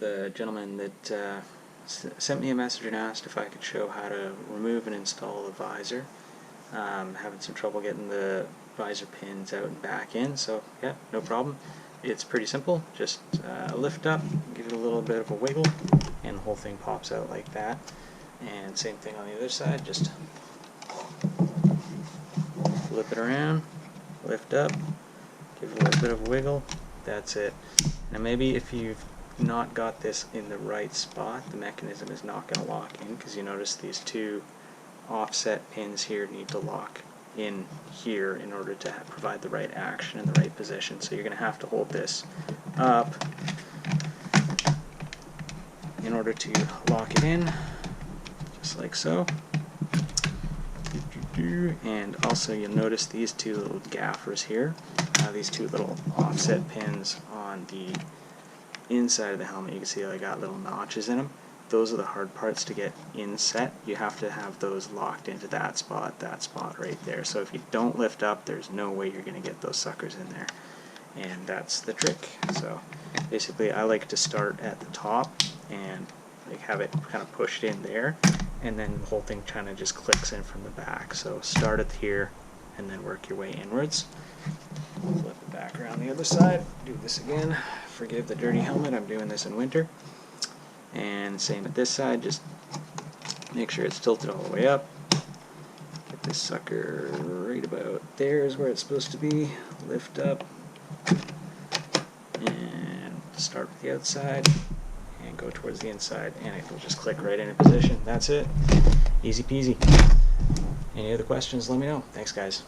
the gentleman that sent me a message and asked if I could show how to remove and install the visor. Having some trouble getting the visor pins out and back in, so yeah, no problem. It's pretty simple. Just lift up, give it a little bit of a wiggle, and the whole thing pops out like that. And same thing on the other side, just flip it around, lift up, give it a little bit of a wiggle, that's it. Now maybe if you've not got this in the right spot, the mechanism is not going to lock in, because you notice these two offset pins here need to lock in here in order to provide the right action in the right position. So you're going to have to hold this up in order to lock it in, just like so. And also you'll notice these two little gaffers here, these two little offset pins on the inside of the helmet. You can see I got little notches in them. Those are the hard parts to get inset. You have to have those locked into that spot right there. So if you don't lift up, there's no way you're going to get those suckers in there. And that's the trick. So basically I like to start at the top and have it kind of pushed in there, and then the whole thing kind of just clicks in from the back. So start at here and then work your way inwards. Flip it back around the other side, do this again. Forgive the dirty helmet, I'm doing this in winter. And same at this side, just make sure it's tilted all the way up. Get this sucker right about there is where it's supposed to be. Lift up and start with the outside and go towards the inside, and it will just click right into position. That's it. Easy peasy. Any other questions, let me know. Thanks guys.